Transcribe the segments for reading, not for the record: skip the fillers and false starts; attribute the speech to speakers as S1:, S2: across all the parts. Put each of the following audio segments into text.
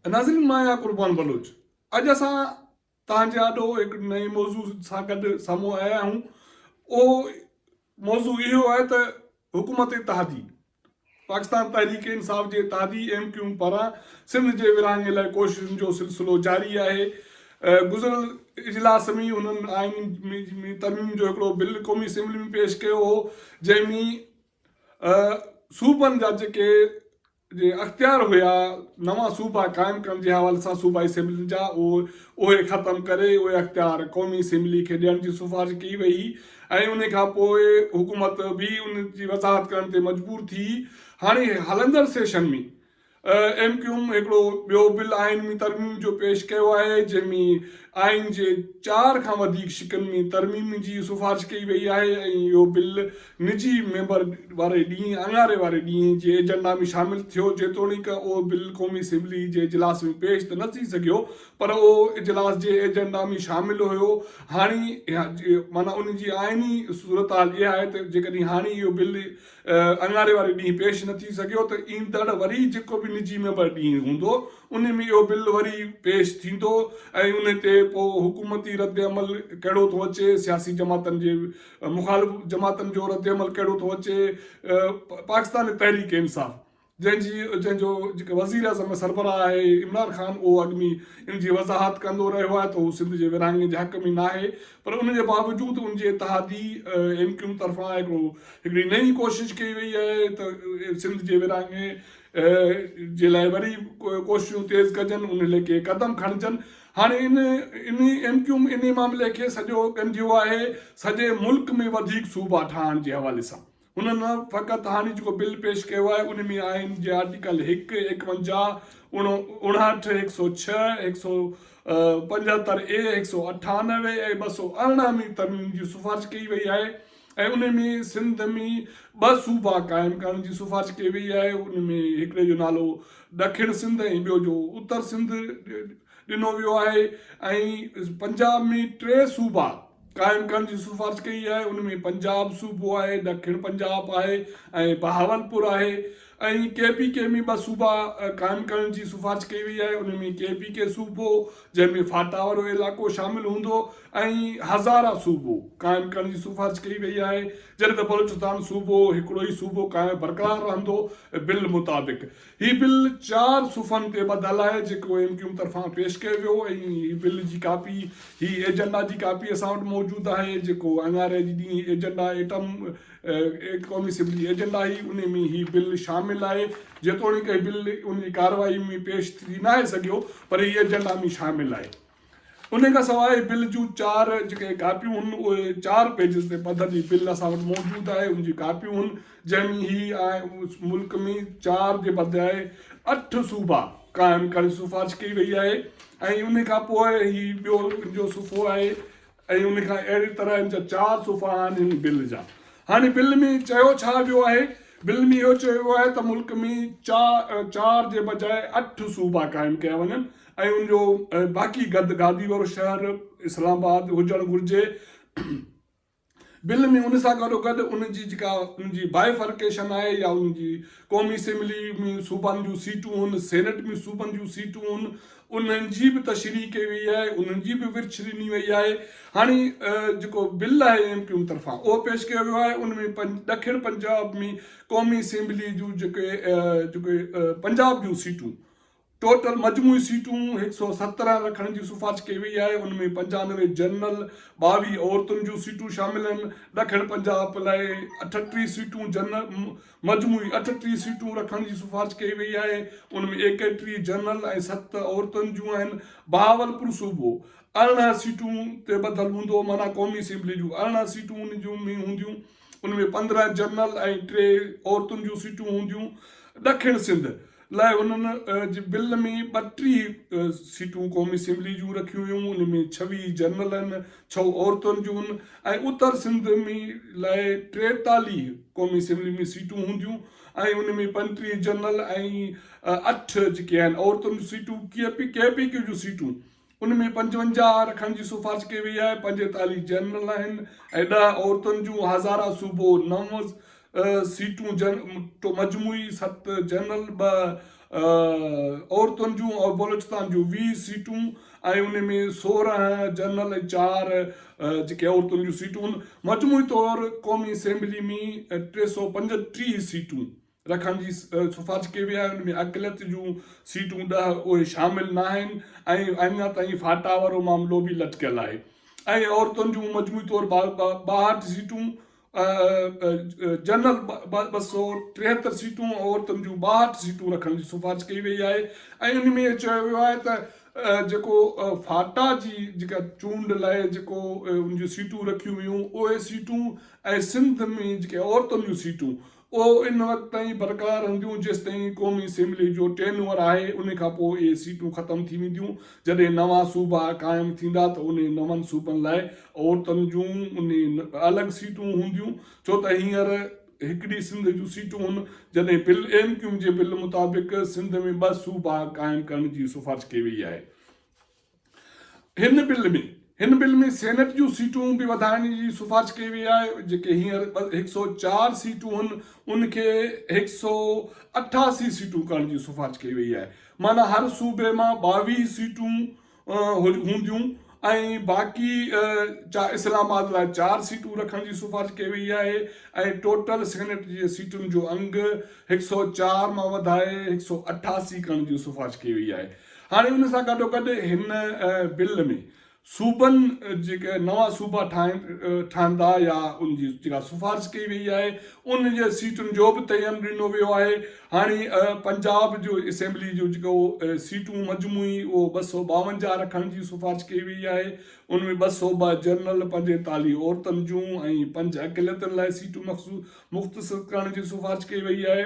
S1: नाज़रीन, मां आहियां कुर्बान बलोच। अॼु असां तव्हांजे आॾो हिकु नए मौज़ू सां गॾु साम्हूं आया आहियूं। उहो मौज़ू इहो आहे त हुकूमत इत्तेहादी, पाकिस्तान तहरीक इंसाफ़ जे इत्तेहादी MQ पारां सिंध जे विरहाङे लाइ कोशिशुनि जो सिलसिलो जारी आहे। गुज़िरियल इजलास में हुननि आइन में तरमीम जो हिकिड़ो बिल क़ौमी असेंबली में पेश कयो हो, जंहिंमें सूबनि जा जेके जे अख़्तियार हुया नवां सूबा क़ाइमु करण जे हवाले सां सूबाई असेंबली जा उहे ख़तमु करे उहे अख़्तियार क़ौमी असेंबली खे ॾियण जी सिफ़ारिश कई वई। ऐं उन खां पोइ हुकूमत बि उन जी वज़ाहत करण ते मजबूर थी। हाणे हलंदड़ सेशन में MQ हिकिड़ो ॿियो बिल आइन में तरमीम जो पेश कयो आहे, जंहिंमें आइन जे 4 खां वधीक शिकनि में तरमीम जी सिफ़ारिश कई वई आहे। ऐं इहो बिल निजी मेंबर वारे ॾींहुं अङारे वारे ॾींहुं जे एजेंडा में शामिलु थियो, जेतोणीकि उहो बिल क़ौमी असेंबली जे इजलास में पेश त न थी सघियो, पर उहो इजलास जे एजेंडा में शामिलु हुयो। हाणे माना उन जी आइनी सूरत हाल इहा आहे त जेकॾहिं हाणे इहो बिल अङारे वारे ॾींहुं पेश न थी सघियो त ईंदड़ वरी जेको बि निजी मेंबर ॾींहुं हूंदो उन में इहो बिल वरी पेश थींदो। ऐं उन ते पोइ हुकूमती रद्द अमल कहिड़ो थो अचे, सियासी जमातनि जे मुखालिफ़ जमातनि जो रद्द अमल कहिड़ो थो अचे। पाकिस्तान तहरीक इंसाफ़ जंहिंजो जेको वज़ीर आज़म सरबराह आहे इमरान ख़ान, उहो अॻु में इन जी वज़ाहत कंदो रहियो आहे त हू सिंध जे विरहाङे जे हक़ में न आहे, पर उन जे बावजूदि उन जे इत्तेहादी MQ तरफ़ां हिकिड़ी नई कोशिश कई वई आहे त सिंध जे विरहाङे जे लाइ वरी कोशिशूं तेज़ कजनि, उन लेखे क़दम खणजनि। हाणे इन MQ इन मामले खे सॼो ॻंढियो आहे सॼे मुल्क में वधीक सूबा ठाहिण जे हवाले सां। हुन न फ़क़ति हाणे जेको बिल पेश कयो आहे उन में आइन जे आर्टिकल 1, 51, 59, 106, 175A, 198 ऐं 218 में तरमीम जी सिफ़ारिश कई वई आहे। ऐं उन में सिंध में 2 सूबा क़ाइमु करण जी सिफ़ारिश कई वई आहे। उन में हिकिड़े जो नालो ॾखिण सिंध ऐं ॿियो जो उत्तर सिंध ॾिनो वियो आहे। ऐं पंजाब में 3 सूबा क़ाइमु करण जी सिफ़ारिश कई आहे। उन में पंजाब सूबो आहे, ॾखिण पंजाब आहे ऐं बहावलपुर आहे। ऐं KPK में 2 सूबा क़ाइमु करण जी सिफ़ारिश कई वई आहे। उन में KPK सूबो जंहिंमें फाटा वारो इलाइक़ो शामिलु हूंदो ऐं हज़ारा सूबो क़ाइमु करण जी सिफ़ारिश कई वई आहे, जॾहिं त बलूचिस्तान सूबो हिकिड़ो ई सूबो क़ाइमु बरक़रार रहंदो बिल मुताबिक़। हीउ बिल 4 सुफ़नि ते ॿधल आहे जेको MQ तरफ़ां पेश कयो वियो। ऐं हीअ बिल जी कापी, हीअ एजेंडा जी कापी असां वटि मौजूदु आहे, जेको अङारे जी ॾींहुं एजेंडा क़ौमी असेंबली एजेंडा ही उन में ही बिल शामिलु आहे। जेतोणीकि बिल उन जी कार्रवाई में पेश थी न आहे सघियो, पर हीअ एजेंडा में शामिलु आहे। उन खां सवाइ बिल जूं 4 जेके कापियूं आहिनि उहे 4 पेजिस ते ॿधल बिल असां वटि मौजूदु आहे। उन जी कापियूं आहिनि जंहिंमें ही आहे मुल्क में 4 जे बजाए 8 सूबा क़ाइमु करण जी सिफ़ारिश कई वई आहे। ऐं उन खां पोइ ही ॿियो जो सुफ़ो आहे ऐं उन खां अहिड़ी तरह इन जा 4 सुफ़ा आहिनि हिन बिल जा। हाणे बिल में चयो छा वियो आहे? बिल में इहो चयो वियो आहे त मुल्क में 4 जे बजाए 8 सूबा क़ाइमु कया वञनि ऐं उनजो बाक़ी गादी वारो शहर इस्लामाबाद हुजणु घुरिजे। बिल में उन सां गॾोगॾु उन जी जेका उन जी बाइफर्केशन आहे या उन जी क़ौमी असेंबली में सूबनि जूं सीटूं आहिनि, सेनेट में सूबनि जूं सीटूं आहिनि, उन्हनि जी बि तशरीह कई वई आहे, उन्हनि जी बि विर्छ ॾिनी वई आहे। हाणे जेको बिल आहे MQ तरफ़ां उहो पेश कयो वियो आहे। उन में ॾखिण पंजाब में क़ौमी असेंबली जूं जेके पंजाब जूं सीटूं टोटल मजमूई सीटूं 117 रखण जी सिफ़ारिश कई वई आहे। उन में 95 जनरल, 22 औरतुनि जूं सीटूं शामिल आहिनि। ॾखिण पंजाब लाइ 38 सीटूं जनरल, मजमूई 38 सीटूं रखण जी सिफ़ारिश कई वई आहे। उन में 31 जनरल ऐं 7 औरतुनि जूं आहिनि। बहावलपुर सूबो 18 सीटूं ते ॿधल हूंदो, माना क़ौमी असेंबली जूं 18 सीटूं उन जूं में हूंदियूं। उन में 15 जनरल ऐं 3 औरतुनि जूं सीटूं हूंदियूं। ॾखिण सिंध लाइ उन्हनि बिल में 32 सीटूं क़ौमी असेंबली जूं रखियूं हुयूं। उन में 26 जनरल आहिनि, 6 औरतुनि जूं आहिनि। ऐं उत्तर सिंध में लाइ 43 क़ौमी असेंबली में सीटूं हूंदियूं ऐं उन में 35 जनरल ऐं 8 जेके आहिनि औरतुनि जूं सीटूं। KPK जूं सीटूं उन में 55 रखण जी सिफ़ारिश कई वई आहे। 45 जनरल आहिनि ऐं 10 औरतुनि जूं। हज़ारा सूबो 9 सीटूं मजमूई 7 जनरल, औरतुनि जूं और बलोचिस्तान जूं 20 सीटूं ऐं उन में 16 जनरल ऐं 4 जेके औरतुनि जूं सीटूं आहिनि। मजमूई तौरु क़ौमी असेंबली में 335 सीटूं रखण जी सिफ़ारिश कई वई आहे। उन में अक़लियत जूं सीटूं 10 उहे शामिल न आहिनि ऐं अञा ताईं फाटा वारो मामिलो बि लटकियल आहे। ऐं औरतुनि जूं मजमूई तौरु 62 सीटूं, जनरल 273 सीटूं, औरतुनि जूं 62 सीटूं रखण जी सिफ़ारिश कई वई आहे। ऐं उन में चयो वियो आहे त जेको फाटा जी जेका चूंड लाइ जेको उन जूं सीटूं रखियूं वियूं उहे सीटूं ऐं सिंध में जेके औरतुनि जूं सीटूं उहो इन वक़्तु ताईं बरक़रार रहंदियूं जेसि ताईं क़ौमी असेंबली जो टेन्योर आहे। उन खां पोइ इहे सीटूं ख़तमु थी वेंदियूं। जॾहिं नवां सूबा क़ाइमु थींदा त उन नवनि सूबनि लाइ औरतुनि जूं उन अलॻि सीटूं हूंदियूं, छो त हींअर हिकिड़ी सिंध जूं सीटूं आहिनि। जॾहिं बिल MQ जे बिल मुताबिक़ सिंध में 2 सूबा क़ाइमु करण जी सिफ़ारिश कई वई आहे। हिन बिल में सेनेट जूं सीटूं बि वधाइण जी सिफ़ारिश कई वई आहे। जेके हींअर 104 सीटूं आहिनि उनखे 188 सीटूं करण जी सिफ़ारिश कई वई आहे। माना हर सूबे मां 22 सीटूं हूंदियूं ऐं बाक़ी इस्लामाबाद लाइ 4 सीटूं रखण जी सिफ़ारिश कई वई आहे। ऐं टोटल सेनेट जी सीटुनि जो अंग 104 मां वधाए 188 करण जी सिफ़ारिश कई वई आहे। हाणे उन सां गॾोगॾु हिन बिल में सूबनि जेके नवां सूबा ठहंदा या उनजी जेका सिफ़ारिश कई वई आहे उन जे सीटुनि जो बि तयन ॾिनो वियो आहे। हाणे पंजाब जो असेंबली जो जेको सीटूं मजमूई उहो 252 रखण जी सिफ़ारिश कई वई आहे। उनमें 202 जनरल, 45 औरतुनि जूं ऐं 5 अक़लियतुनि लाइ सीटूं मुख़्तसिर करण जी सिफ़ारिश कई वई आहे।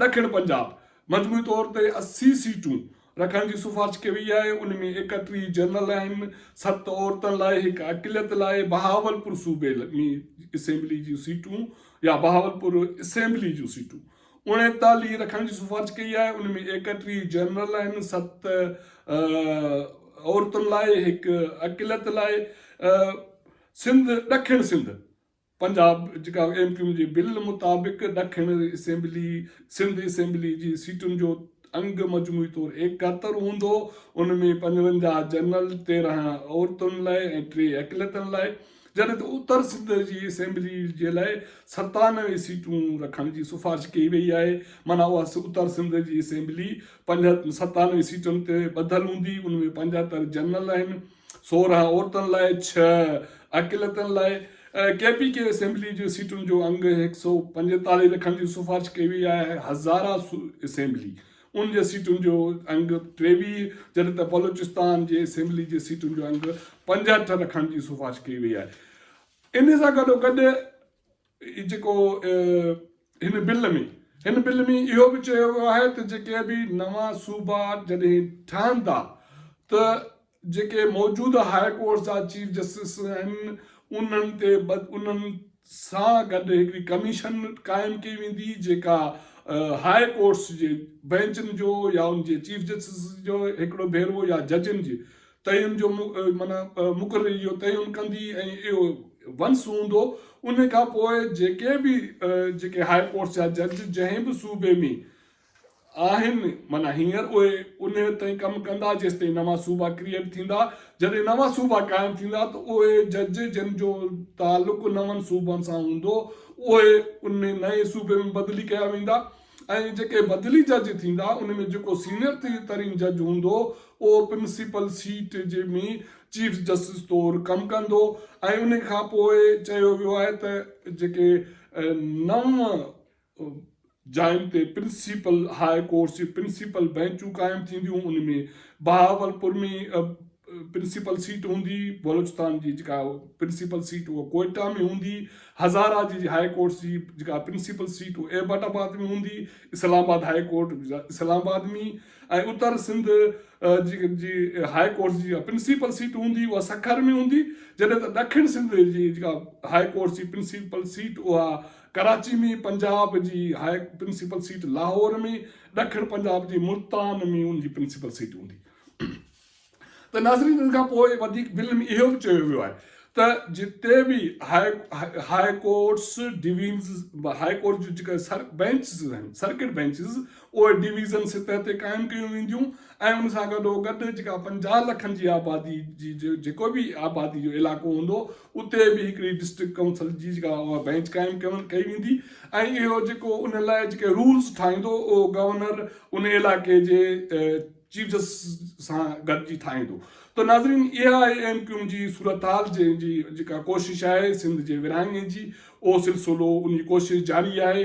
S1: ॾखिण पंजाब मजमूई तौर ते 80 सीटूं रखण जी सिफ़ारिश कई वई आहे। उन में 31 जनरल आहिनि, 7 औरतुनि लाइ, 1 अक़लियत लाइ। बहावलपुर सूबे में असेंबली जूं सीटूं या बहावलपुर असेंबली जूं सीटूं 39 रखण जी सिफ़ारिश कई आहे। उन में 31 जनरल आहिनि, 7 औरतुनि लाइ, 1 अक़लियत लाइ। ॾखिण सिंध पंजाब जेका MQ जे बिल मुताबिक़ ॾखिण सिंध असेंबली जी सीटुनि जो अंग मजमूई तौरु 71 हूंदो। उन में 55 जनरल, 13 औरतुनि लाइ ऐं 3 अक़लियतुनि लाइ। जॾहिं त उत्तर सिंध जी असेंबली जे लाइ 97 सीटूं रखण जी सिफ़ारिश कई वई आहे। माना उहा उत्तर सिंध जी असेंबली 97 सीटुनि ते ॿधल हूंदी। उन में 75 जनरल आहिनि, 16 औरतुनि लाइ, 6 अक़लियतुनि लाइ। KPK असेंबली जी सीटुनि जो अंग 145 रखण जी सिफ़ारिश कई वई आहे। हज़ारा असेंबली उन जे सीटुनि जो अंग 23, जॾहिं त बलोचिस्तान जे असेंबली जे सीटुनि जो अंग 65 रखण जी सिफ़ारिश कई वई आहे। इन सां गॾोगॾु जेको हिन बिल में इहो बि चयो वियो आहे त जेके बि नवां सूबा जॾहिं ठहंदा त जेके मौजूदा हाई कोर्ट जा चीफ जस्टिस आहिनि उन्हनि सां गॾु हिकिड़ी कमीशन क़ाइमु कई वेंदी जेका हाई कोर्ट्स जे बेंचनि जो या उनजे चीफ जस्टिस जो हिकिड़ो भेरो या जजनि जे तयन जो माना मुक़ररी जो तयन कंदी ऐं इहो वंस हूंदो। उन खां पोइ जेके हाई कोर्ट्स जा जज जंहिं बि सूबे में आहिनि माना हींअर उहे उन ताईं कमु कंदा जेसि ताईं नवां सूबा क्रिएट थींदा। जॾहिं नवां सूबा क़ाइमु थींदा त उहे जज जिन जो तालुक़ु नवनि सूबनि सां हूंदो उहे उन नए सूबे में बदिली कया वेंदा। ऐं जेके बदिली जज थींदा उन में जेको सीनियर तरीन जज हूंदो उहो प्रिंसिपल सीट जे में चीफ जस्टिस तौरु कमु कंदो। ऐं उन खां पोइ चयो वियो आहे त जेके 9 जायुनि ते प्रिंसिपल हाई कोर्ट्स जी प्रिंसिपल बेंचूं क़ाइमु थींदियूं। उन में बहावलपुर में प्रिंसिपल सीट हूंदी, बलोचिस्तान जी जेका प्रिंसिपल सीट उहा कोयटा में हूंदी, हज़ारा जी हाई कोर्ट जी जेका प्रिंसिपल सीट उहा एबटाबाद में हूंदी, इस्लामाबाद हाई कोर्ट इस्लामाबाद में। ऐं उत्तर सिंध जी हाई कोर्ट जी प्रिंसिपल सीट हूंदी उहा सखर में हूंदी। जॾहिं त ॾखिण सिंध जी जेका हाई कोर्ट जी प्रिंसिपल सीट उहा कराची में, पंजाब जी हाई प्रिंसिपल सीट लाहौर में, ॾखिण पंजाब जी मुल्तान में उनजी प्रिंसिपल सीट हूंदी। त नाज़रीन इन खां पोइ वधीक बिल में इहो बि चयो वियो आहे त त जिते बि हाई कोर्ट्स हाई कोर्ट जूं जेका बेंचिस आहिनि सर्किट बेंचिस उहे डिवीज़न सतह ते क़ाइमु कयूं वेंदियूं ऐं उन सां गॾोगॾु जेका 50 लखनि जी आबादी जी जेको बि आबादी जो इलाइक़ो हूंदो उते बि हिकिड़ी डिस्ट्रिक्ट काउंसिल जी जेका उहा बेंच क़ाइमु कई वेंदी ऐं इहो जेको उन लाइ जेके रूल्स ठाहींदो उहो गवर्नर उन इलाइक़े जे चीफ जस्टिस सां गॾिजी ठाहींदो। तो नाज़रीन इहा आहे एमक्यूएम जी सूरत हाल जी जेका कोशिशि आहे सिंध जे विरहाङे जी उहो सिलसिलो उन जी कोशिशि जारी आहे।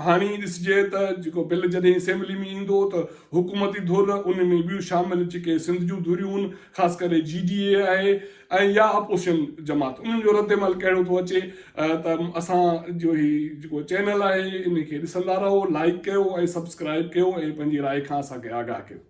S1: हाणे ॾिसिजे त जेको बिल जॾहिं असेंबली में ईंदो त हुकूमती धुर उन में ॿियूं शामिल जेके सिंध जूं धुरियूं आहिनि ख़ासि करे GDA आहे ऐं या अपोजिशन जमात उन्हनि जो रद्दमल कहिड़ो थो अचे त असांजो ही जेको चैनल आहे इन खे ॾिसंदा रहो, लाइक कयो ऐं सब्सक्राइब कयो ऐं पंहिंजी राय खां असांखे आगाह कयो।